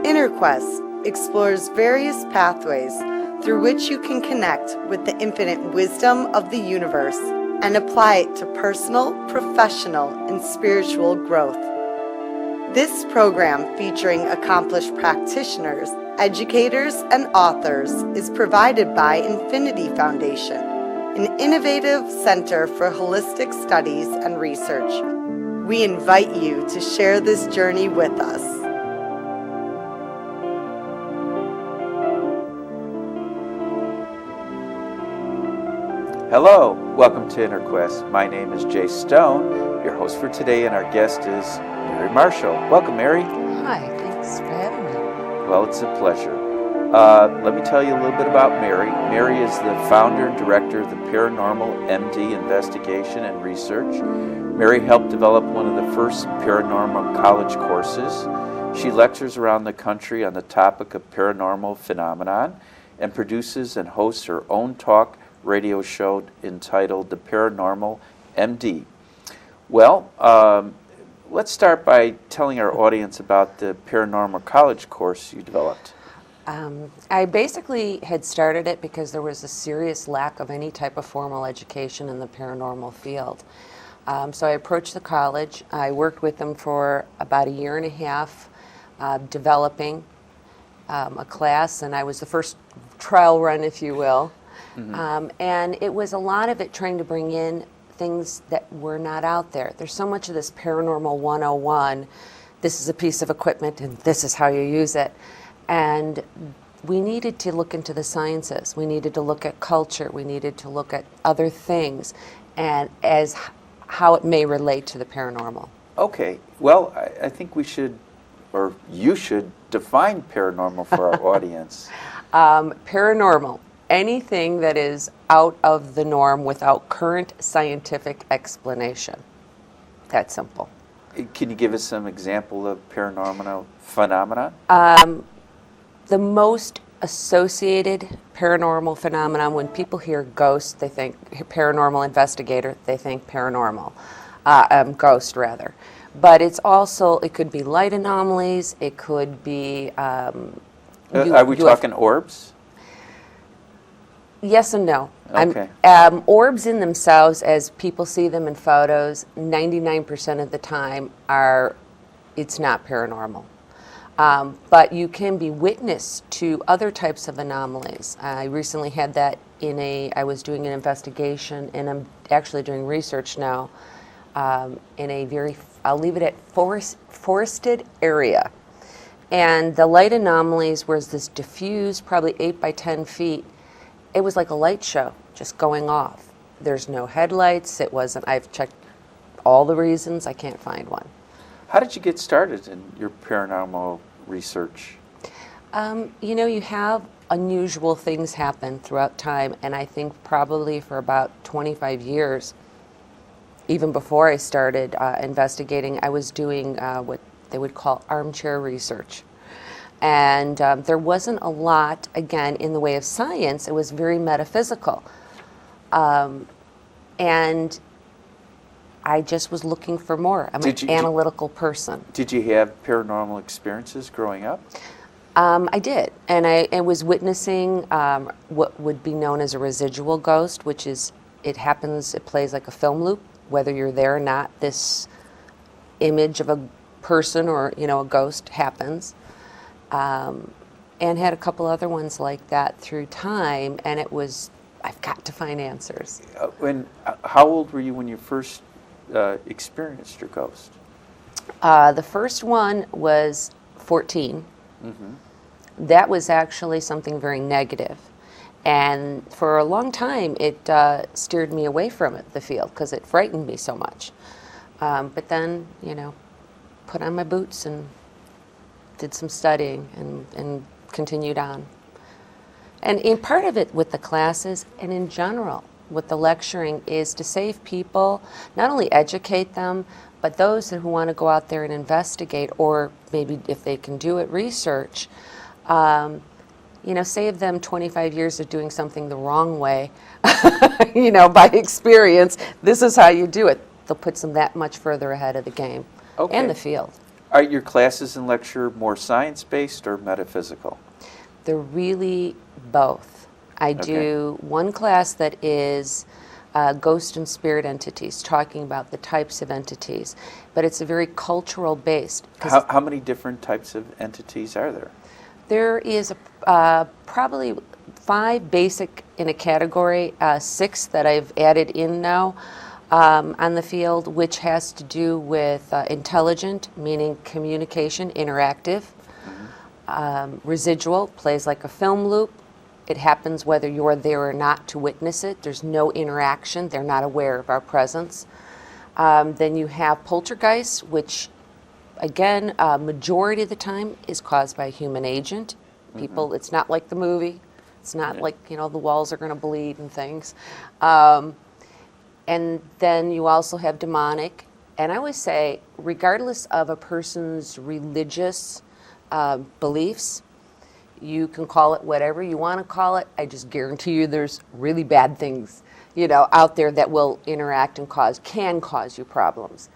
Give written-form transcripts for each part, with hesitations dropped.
InnerQuest explores various pathways through which you can connect with the infinite wisdom of the universe and apply it to personal, professional, and spiritual growth. This program, featuring accomplished practitioners, educators, and authors, is provided by Infinity Foundation, an innovative center for holistic studies and research. We invite you to share this journey with us. Hello, welcome to InnerQuest. My name is Jay Stone, your host for today, and our guest is Mary Marshall. Welcome, Mary. Hi, thanks for having me. Well, it's a pleasure. Let me tell you a little bit about Mary. Mary is the founder and director of the Paranormal MD Investigation and Research. Mary helped develop one of the first paranormal college courses. She lectures around the country on the topic of paranormal phenomenon and produces and hosts her own talk radio show entitled The Paranormal MD. Well, let's start by telling our audience about the Paranormal College course you developed. I basically had started it because there was a serious lack of any type of formal education in the paranormal field. So I approached the college. I worked with them for about a year and a half, developing a class, and I was the first trial run, if you will. Mm-hmm. And it was a lot of it trying to bring in things that were not out there. There's so much of this paranormal 101. This is a piece of equipment and this is how you use it. And we needed to look into the sciences. We needed to look at culture. We needed to look at other things and as how it may relate to the paranormal. Okay. Well, I think we should, or you should, define paranormal for our audience. Paranormal. Anything that is out of the norm without current scientific explanation. That simple. Can you give us some example of paranormal phenomena? The most associated paranormal phenomenon, when people hear ghost, they think paranormal investigator, they think paranormal, ghost rather. But it's also, it could be light anomalies, it could be... are we talking orbs? Yes and no. Okay. Orbs in themselves, as people see them in photos, 99% of the time it's not paranormal. But you can be witness to other types of anomalies. I recently had that I was doing an investigation, and I'm actually doing research now in a very, I'll leave it at forested area. And the light anomalies was this diffused, probably 8 by 10 feet. It was like a light show just going off. There's no headlights. It wasn't, I've checked all the reasons, I can't find one. How did you get started in your paranormal research? You have unusual things happen throughout time, and I think probably for about 25 years, even before I started investigating, I was doing what they would call armchair research. And there wasn't a lot, again, in the way of science. It was very metaphysical. And I just was looking for more. I'm an analytical person. Did you have paranormal experiences growing up? I did. And I was witnessing what would be known as a residual ghost, which is, it plays like a film loop. Whether you're there or not, this image of a person or, a ghost happens. And had a couple other ones like that through time, and it was, I've got to find answers. How old were you when you first experienced your ghost? The first one was 14. Mm-hmm. That was actually something very negative. And for a long time, it steered me away from the field, because it frightened me so much. But then, put on my boots and did some studying and continued on. And in part of it with the classes and in general with the lecturing is to save people, not only educate them, but those who want to go out there and investigate, or maybe if they can do it, research, save them 25 years of doing something the wrong way, by experience. This is how you do it. They'll put them that much further ahead of the game and the field. Are your classes and lecture more science-based or metaphysical? They're really both. I do one class that is ghost and spirit entities, talking about the types of entities, but it's a very cultural based. How many different types of entities are there? There is probably 5 basic in a category, 6 that I've added in now on the field, which has to do with intelligent, meaning communication, interactive, residual, plays like a film loop. It happens whether you're there or not to witness it. There's no interaction. They're not aware of our presence. Then you have poltergeist, which, again, majority of the time is caused by a human agent. People, it's not like the movie. It's not like, the walls are going to bleed and things. And then you also have demonic. And I always say, regardless of a person's religious beliefs, you can call it whatever you want to call it. I just guarantee you there's really bad things, out there that will interact and can cause you problems.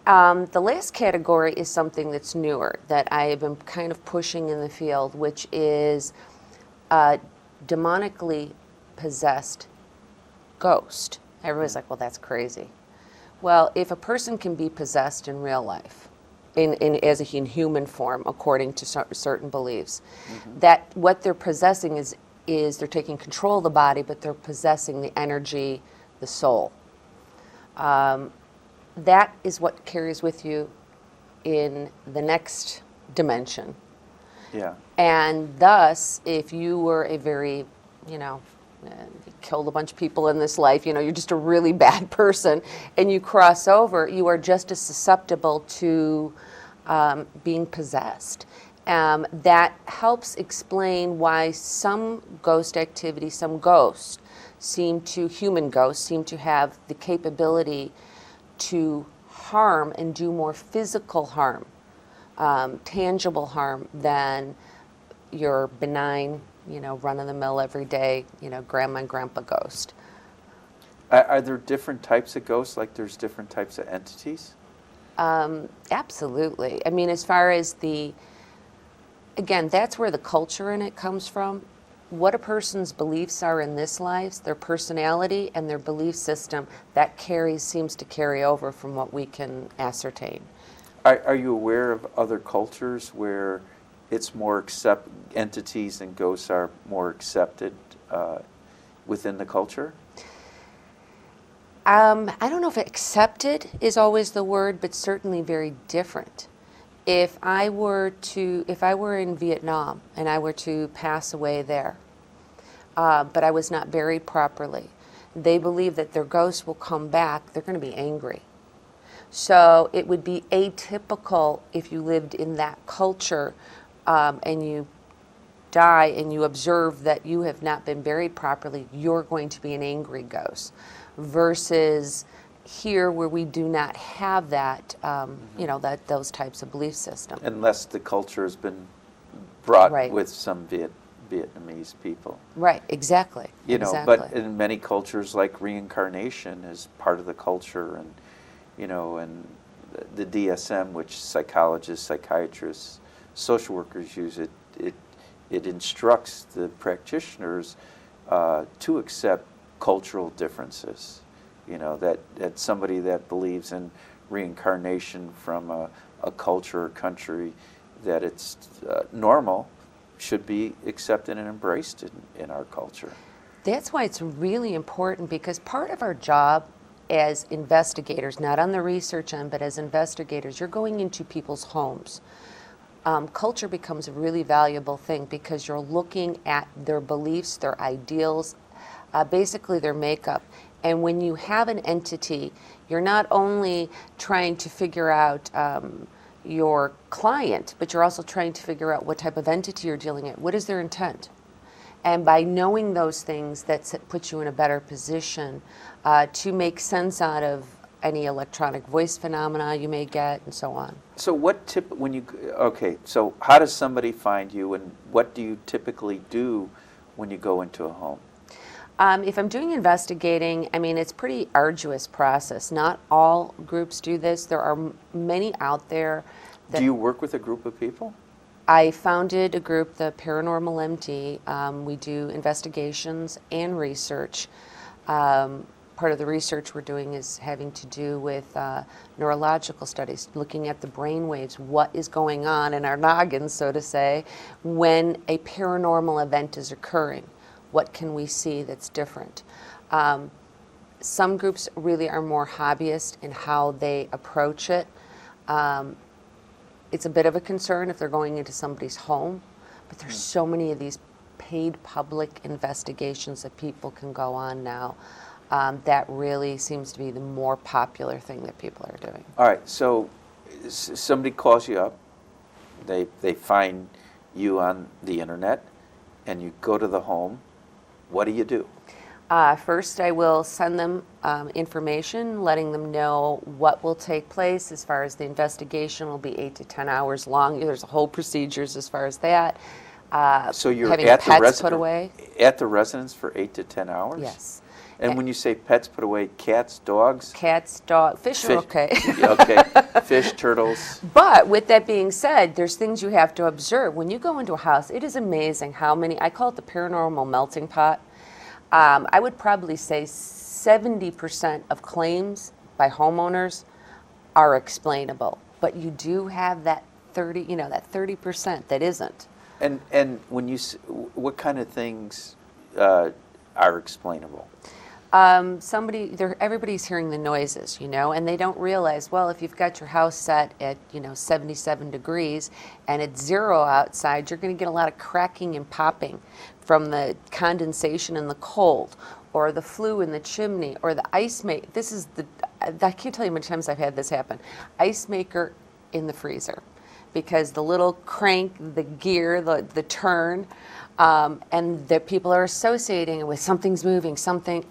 The last category is something that's newer that I have been kind of pushing in the field, which is demonically possessed ghost. Everybody's like, well, that's crazy. Well, if a person can be possessed in real life, in human form, according to certain beliefs, that what they're possessing is they're taking control of the body, but they're possessing the energy, the soul. That is what carries with you in the next dimension. Yeah. And thus, if you were a very, you killed a bunch of people in this life, you're just a really bad person, and you cross over, you are just as susceptible to being possessed. That helps explain why some ghost activity, some ghosts, human ghosts, seem to have the capability to harm and do more physical harm, tangible harm, than your benign, run-of-the-mill everyday, grandma and grandpa ghost. Are there different types of ghosts, like there's different types of entities? Absolutely. I mean, as far as again, that's where the culture in it comes from. What a person's beliefs are in this life, their personality and their belief system, that seems to carry over from what we can ascertain. Are you aware of other cultures where it's more entities and ghosts are more accepted within the culture? I don't know if accepted is always the word, but certainly very different. If I were in Vietnam and I were to pass away there, but I was not buried properly, they believe that their ghosts will come back. They're going to be angry. So it would be atypical if you lived in that culture and you die and you observe that you have not been buried properly, you're going to be an angry ghost. Versus here, where we do not have that, those types of belief systems. Unless the culture has been brought Right. with some Vietnamese people. Right, exactly. Exactly. But in many cultures, like reincarnation is part of the culture, and and the DSM, which psychologists, psychiatrists, social workers use, it instructs the practitioners to accept cultural differences. That somebody that believes in reincarnation from a culture or country, that it's normal, should be accepted and embraced in our culture. That's why it's really important, because part of our job as investigators, not on the research end, but as investigators, you're going into people's homes. Culture becomes a really valuable thing because you're looking at their beliefs, their ideals, basically their makeup. And when you have an entity, you're not only trying to figure out your client, but you're also trying to figure out what type of entity you're dealing with. What is their intent? And by knowing those things, that puts you in a better position to make sense out of any electronic voice phenomena you may get, and so on. So so how does somebody find you, and what do you typically do when you go into a home? If I'm doing investigating, it's a pretty arduous process. Not all groups do this. There are many out there Do you work with a group of people? I founded a group, the Paranormal MD. We do investigations and research. Part of the research we're doing is having to do with neurological studies, looking at the brain waves, what is going on in our noggins, so to say, when a paranormal event is occurring. What can we see that's different? Some groups really are more hobbyist in how they approach it. It's a bit of a concern if they're going into somebody's home, but there's so many of these paid public investigations that people can go on now. That really seems to be the more popular thing that people are doing. All right, so somebody calls you up, they find you on the internet, and you go to the home. What do you do? First, I will send them information, letting them know what will take place as far as the investigation will be 8 to 10 hours long. There's a whole procedures as far as that. So you're having at pets put away. At the residence for 8 to 10 hours? Yes. And when you say pets put away, cats, dogs? Cats, dogs, fish are okay. Okay, fish, turtles. But with that being said, there's things you have to observe. When you go into a house, it is amazing how many, I call it the paranormal melting pot. I would probably say 70% of claims by homeowners are explainable. But you do have that 30% that isn't. And when you, what kind of things are explainable? Everybody's hearing the noises, and they don't realize, well, if you've got your house set at, 77 degrees and it's 0 outside, you're going to get a lot of cracking and popping from the condensation in the cold, or the flue in the chimney, or the ice maker. I can't tell you how many times I've had this happen. Ice maker in the freezer, because the little crank, the gear, the turn, and that people are associating it with something's moving, something.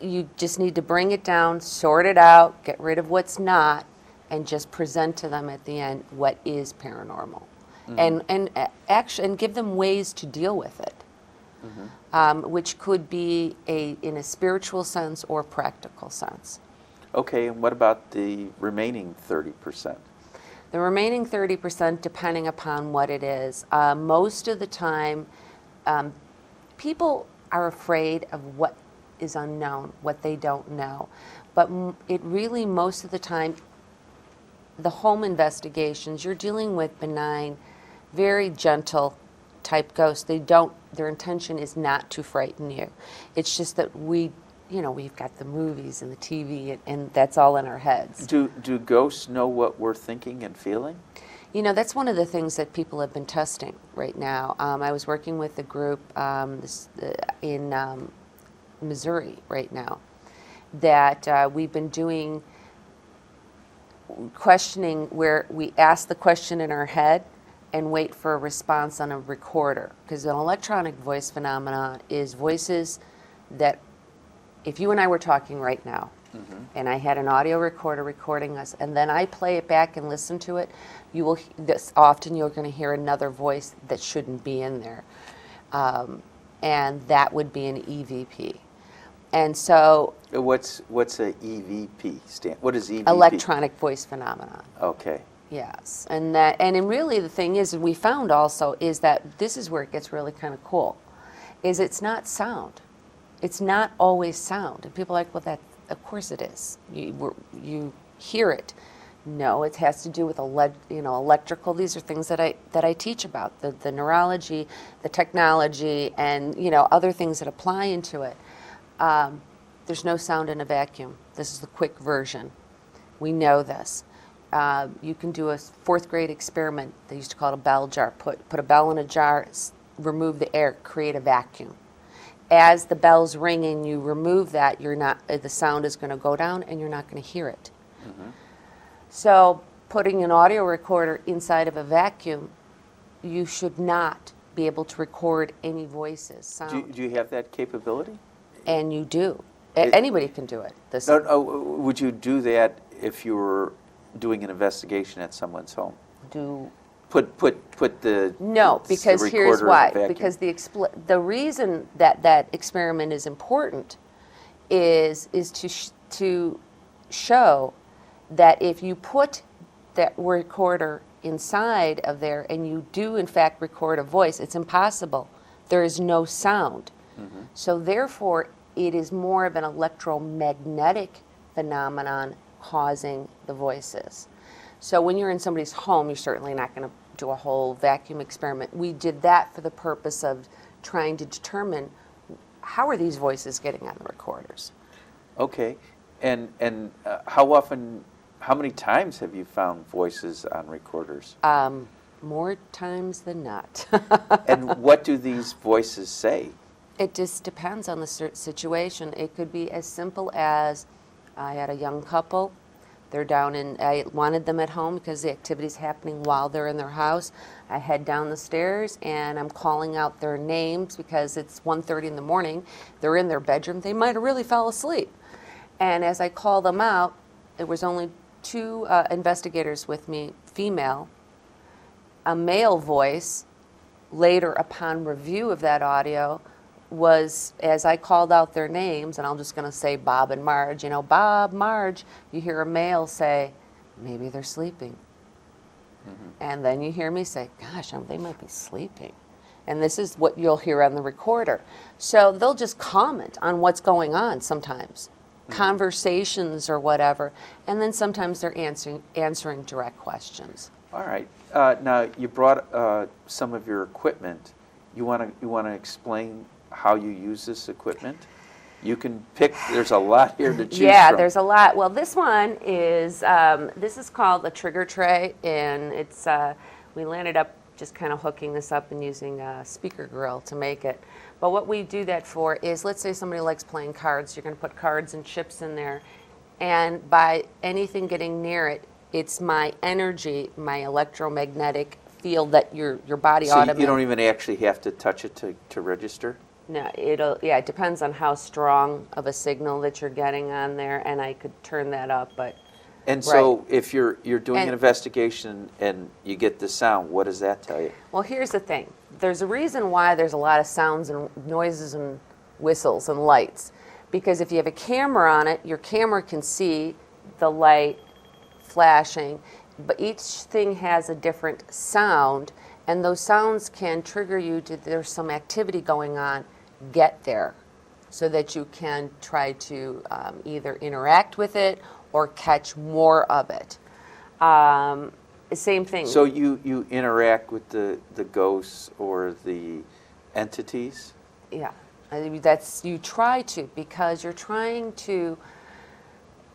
You just need to bring it down, sort it out, get rid of what's not, and just present to them at the end what is paranormal, and give them ways to deal with it, which could be in a spiritual sense or practical sense. Okay, and what about the remaining 30%? The remaining 30%, depending upon what it is, most of the time, people are afraid of what is unknown, what they don't know. But it really, most of the time, the home investigations, you're dealing with benign, very gentle type ghosts. Their intention is not to frighten you. It's just that we've got the movies and the TV, and that's all in our heads. Do ghosts know what we're thinking and feeling? That's one of the things that people have been testing right now. I was working with a group in Missouri right now that we've been doing questioning, where we ask the question in our head and wait for a response on a recorder, because an electronic voice phenomenon is voices that, if you and I were talking right now, and I had an audio recorder recording us, and then I play it back and listen to it, often you're going to hear another voice that shouldn't be in there, and that would be an EVP. And so, what's a EVP stand? What is EVP? Electronic voice phenomenon. Okay. Yes, and really the thing is, we found also is that this is where it gets really kind of cool, is it's not sound. It's not always sound, and people are like, well, that of course it is. You hear it. No, it has to do with electrical. These are things that I teach about, the neurology, the technology, and other things that apply into it. There's no sound in a vacuum. This is the quick version. We know this. You can do a 4th grade experiment. They used to call it a bell jar. Put a bell in a jar, remove the air, create a vacuum. As the bell's ringing, you remove that. The sound is going to go down, and you're not going to hear it. So, putting an audio recorder inside of a vacuum, you should not be able to record any voices, sound. Do you have that capability? And you do. Anybody can do it. No, would you do that if you were doing an investigation at someone's home? Put the No, because the here's recorder why. in a vacuum. Because the reason that experiment is important is to show that if you put that recorder inside of there and you do in fact record a voice, it's impossible. There is no sound. So therefore, it is more of an electromagnetic phenomenon causing the voices. So when you're in somebody's home, you're certainly not going to do a whole vacuum experiment. We did that for the purpose of trying to determine how are these voices getting on the recorders. Okay. And how many times have you found voices on recorders? More times than not. And what do these voices say? It just depends on the situation. It could be as simple as I had a young couple. They're down in, I wanted them at home because the activity's happening while they're in their house. I head down the stairs and I'm calling out their names because it's 1:30 in the morning. They're in their bedroom. They might have really fell asleep. And as I call them out, there was only two investigators with me, female. A male voice, later upon review of that audio, was as I called out their names, and I'm just going to say Bob and Marge, you know, Bob, Marge, you hear a male say, maybe they're sleeping. And then you hear me say, gosh, they might be sleeping. And this is what you'll hear on the recorder. So they'll just comment on what's going on sometimes, conversations or whatever, and then sometimes they're answering direct questions. All right. Now you brought some of your equipment. You want to explain how you use this equipment? You can pick. There's a lot here to choose Yeah, from. there's a lot. Well, this one is this is called a trigger tray, and it's we landed up just kind of hooking this up and using a speaker grill to make it. But what we do that for is, let's say somebody likes playing cards. You're going to put cards and chips in there, and by anything getting near it, it's my energy, my electromagnetic field that your body So automatically. you don't even actually have to touch it to register? No, it depends on how strong of a signal that you're getting on there, and I could turn that up, but. And so Right. if you're doing an investigation and you get the sound, what does that tell you? Well, here's the thing. There's a reason why there's a lot of sounds and noises and whistles and lights. Because if you have a camera on it, your camera can see the light flashing, but each thing has a different sound, and those sounds can trigger you to, there's some activity going on, get there, so that you can try to either interact with it or catch more of it. Same thing. So you interact with the ghosts or the entities? Yeah, I mean, you try to, because you're trying to.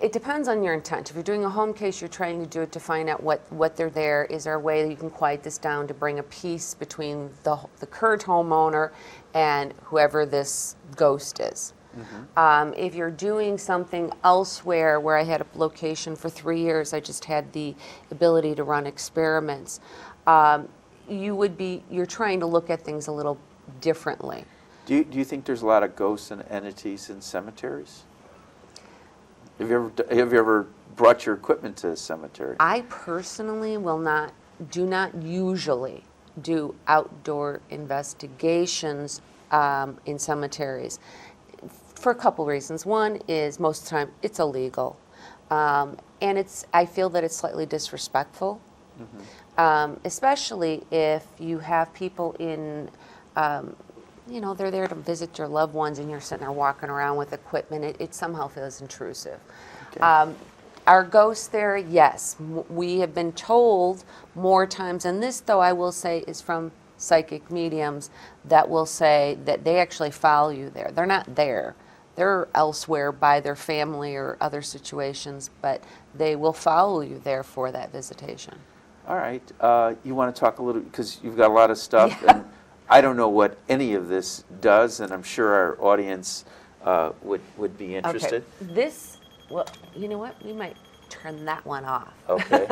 It depends on your intent. If you're doing a home case, you're trying to do it to find out what they're there. Is there a way that you can quiet this down to bring a peace between the current homeowner and whoever this ghost is? If you're doing something elsewhere, where I had a location for 3 years, I just had the ability to run experiments. You're trying to look at things a little differently. Do you think there's a lot of ghosts and entities in cemeteries? Have you ever brought your equipment to a cemetery? I personally do not usually do outdoor investigations in cemeteries for a couple reasons. One is most of the time it's illegal, and I feel that it's slightly disrespectful, especially if you have people in. They're there to visit your loved ones, and you're sitting there walking around with equipment. It somehow feels intrusive. Okay. Are ghosts there? Yes. We have been told more times, and this, though, I will say, is from psychic mediums that will say that they actually follow you there. They're not there. They're elsewhere by their family or other situations, but they will follow you there for that visitation. All right. You want to talk a little, because you've got a lot of stuff, Yeah. and I don't know what any of this does, and I'm sure our audience would be interested. Okay. Well, you know what? We might turn that one off. Okay.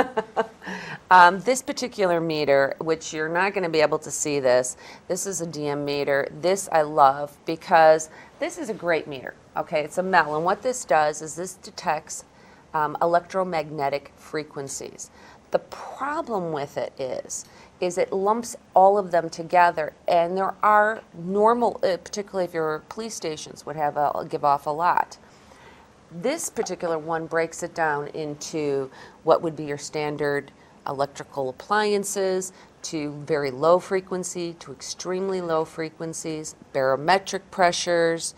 This particular meter, which you're not going to be able to see this is a DM meter. This I love because this is a great meter. Okay, it's a MEL, and what this does is this detects electromagnetic frequencies. The problem with it is it lumps all of them together, and there are normal, particularly if your police stations would give off a lot. This particular one breaks it down into what would be your standard electrical appliances, to very low frequency, to extremely low frequencies, barometric pressures,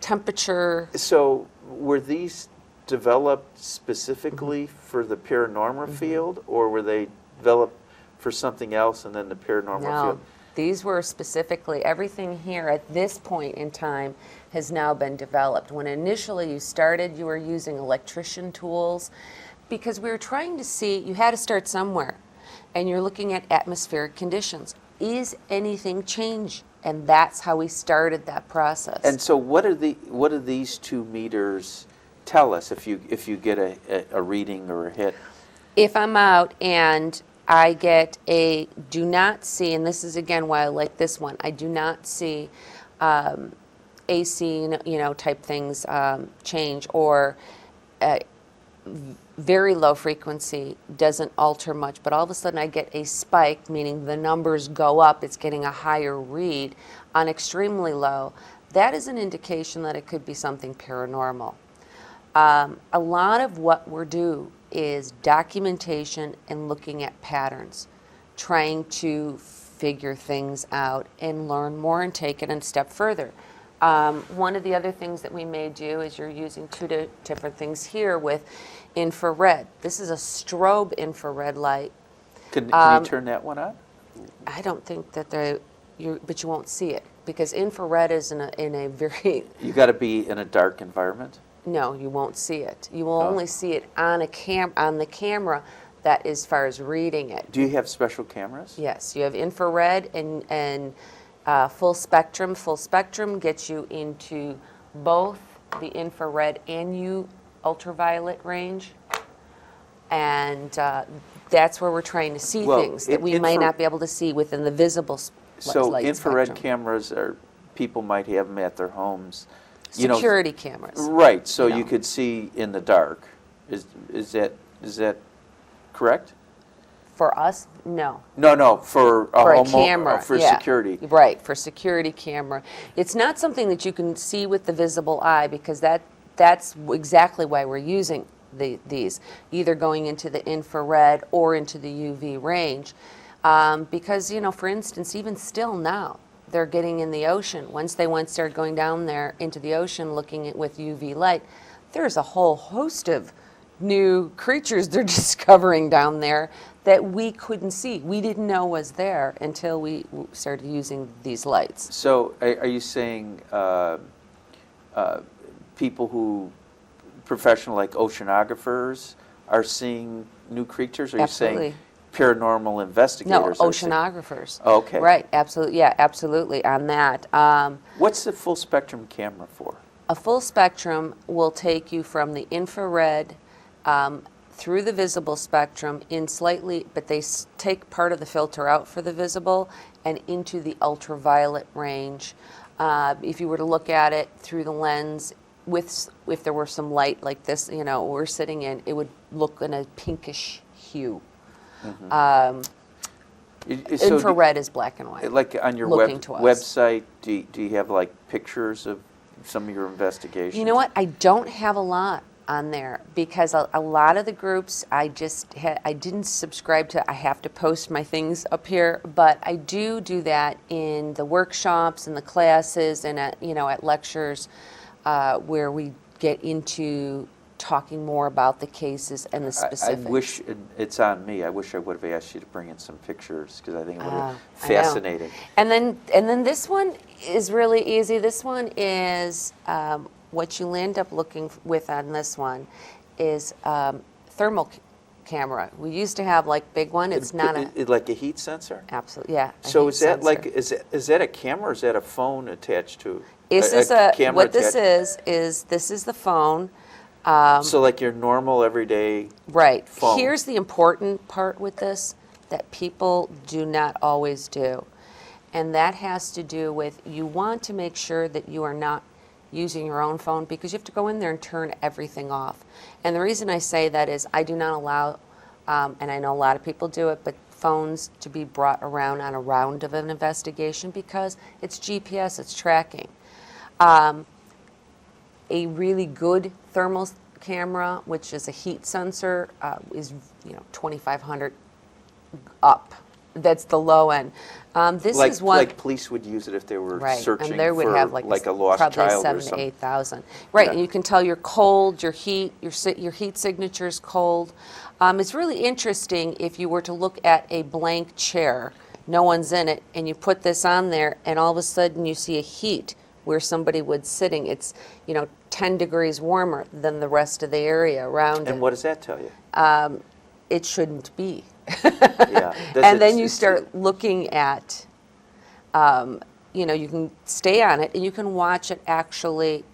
temperature. So were these developed specifically for the paranormal field, or were they developed for something else and then the paranormal No, field? these were specifically, everything here at this point in time has now been developed. When initially you started, you were using electrician tools because we were trying to see, you had to start somewhere, and you're looking at atmospheric conditions. Is anything change? And that's how we started that process. And so what do these 2 meters tell us if you get a reading or a hit? If I'm out and I get a do not see, and this is again why I like this one, I do not see AC, type things change, or very low frequency doesn't alter much, but all of a sudden I get a spike, meaning the numbers go up, it's getting a higher read on extremely low. That is an indication that it could be something paranormal. A lot of what we're doing is documentation and looking at patterns, trying to figure things out and learn more and take it a step further. One of the other things that we may do is you're using 2 different things here with infrared. This is a strobe infrared light. Can you turn that one on? I don't think that but you won't see it because infrared is in a very... You got to be in a dark environment? No, you won't see it. You will only see it on the camera that as far as reading it. Do you have special cameras? Yes, you have infrared and full spectrum. Full spectrum gets you into both the infrared and ultraviolet range, and that's where we're trying to see things that we might not be able to see within the visible light infrared spectrum. cameras people might have them at their homes. Security cameras. Right, so you could see in the dark. Is that correct? For us, no. No, for A camera, for yeah. security. Right, for security camera. It's not something that you can see with the visible eye because that's exactly why we're using these, either going into the infrared or into the UV range. Because, for instance, even still now, they're getting in the ocean. Once they start going down there into the ocean looking at with UV light, there's a whole host of new creatures they're discovering down there that we couldn't see. We didn't know was there until we started using these lights. So are you saying people who, professional like oceanographers, are seeing new creatures? Or are you saying paranormal investigators? No, oceanographers. Oh, okay. Right, absolutely, yeah, absolutely, on that. What's the full spectrum camera for? A full spectrum will take you from the infrared through the visible spectrum in slightly, but they take part of the filter out for the visible and into the ultraviolet range. If you were to look at it through the lens, if there were some light like this, we're sitting in, it would look in a pinkish hue. Mm-hmm. Infrared is black and white. Like on your website, do you have like pictures of some of your investigations? You know what? I don't have a lot on there because a lot of the groups I didn't subscribe to. I have to post my things up here, but I do that in the workshops and the classes and at lectures where we get into talking more about the cases and the specifics. I wish it's on me. I wish I would have asked you to bring in some pictures because I think it would have been fascinating. And then this one is really easy. This one is what you end up looking with on this one is thermal camera. We used to have like big one. It's not like a heat sensor. Absolutely, yeah. So is that like is that a camera or is that a phone attached to? This is the phone. So like your normal everyday right. phone. Here's the important part with this that people do not always do. And that has to do with you want to make sure that you are not using your own phone because you have to go in there and turn everything off. And the reason I say that is I do not allow, and I know a lot of people do it, but phones to be brought around on a round of an investigation because it's GPS, it's tracking. A really good thermal camera, which is a heat sensor, is 2,500 up. That's the low end. This is one like police would use it if they were right, searching and they would for have like a lost probably child or 7,000 to something. 8,000. Right, Yeah. and you can tell your cold, your heat, your heat signature is cold. It's really interesting if you were to look at a blank chair, no one's in it, and you put this on there, and all of a sudden you see a heat where somebody would sitting. It's 10 degrees warmer than the rest of the area around it. And what does that tell you? It shouldn't be. Yeah. And then you start looking at, you can stay on it and you can watch it actually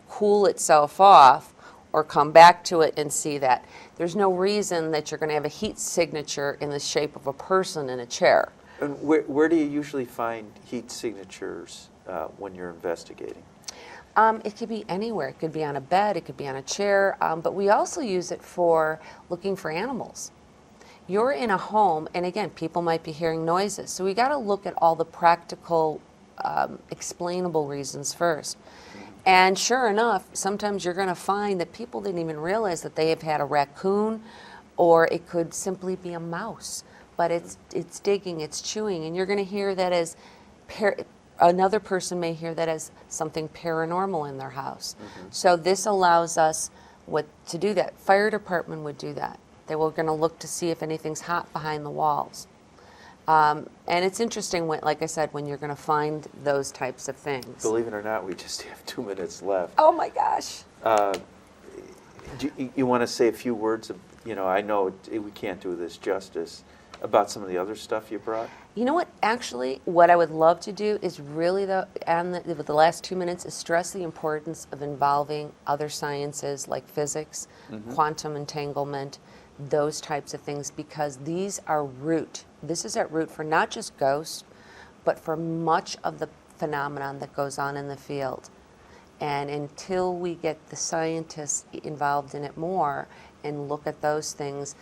cool itself off or come back to it and see that. There's no reason that you're going to have a heat signature in the shape of a person in a chair. And where do you usually find heat signatures when you're investigating? It could be anywhere. It could be on a bed, it could be on a chair, but we also use it for looking for animals. You're in a home, and again, people might be hearing noises, so we got to look at all the practical, explainable reasons first. And sure enough, sometimes you're going to find that people didn't even realize that they have had a raccoon, or it could simply be a mouse, but it's digging, it's chewing, and you're going to hear that as another person may hear that as something paranormal in their house. So this allows us to do that. Fire department would do that. They were going to look to see if anything's hot behind the walls. And it's interesting, like I said, when you're going to find those types of things. Believe it or not, we just have 2 minutes left. Oh my gosh. Do you want to say a few words? I know we can't do this justice, about some of the other stuff you brought. You know what? Actually, what I would love to do is really, with the last 2 minutes, is stress the importance of involving other sciences like physics, quantum entanglement, those types of things, because these are root. This is at root for not just ghosts, but for much of the phenomenon that goes on in the field. And until we get the scientists involved in it more and look at those things,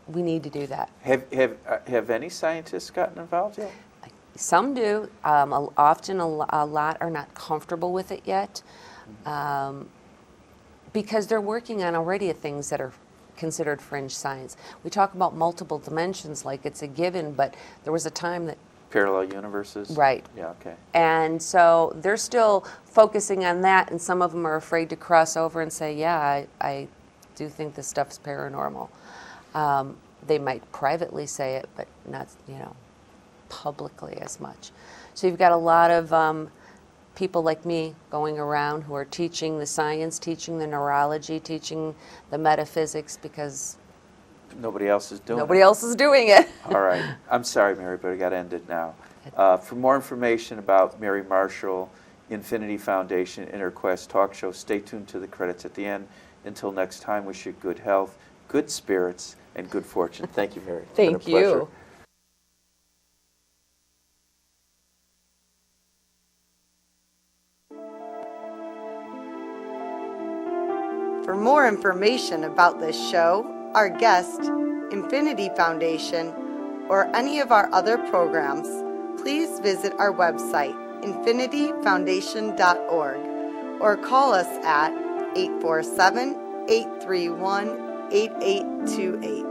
we need to do that. Have any scientists gotten involved yet? Some do. Often a lot are not comfortable with it yet, because they're working on already things that are considered fringe science. We talk about multiple dimensions like it's a given, but there was a time that Parallel universes? Right. Yeah, okay. And so they're still focusing on that, and some of them are afraid to cross over and say, yeah, I do think this stuff's paranormal. They might privately say it, but not, publicly as much. So you've got a lot of people like me going around who are teaching the science, teaching the neurology, teaching the metaphysics, because nobody else is doing it. Nobody else is doing it. All right. I'm sorry, Mary, but I got to end it now. For more information about Mary Marshall, Infinity Foundation, InnerQuest talk show, stay tuned to the credits at the end. Until next time, wish you good health, good spirits, and good fortune. Thank you, Mary. It's been a Thank pleasure. you. For more information about this show, our guest, Infinity Foundation, or any of our other programs, please visit our website, infinityfoundation.org, or call us at 847-831-8828.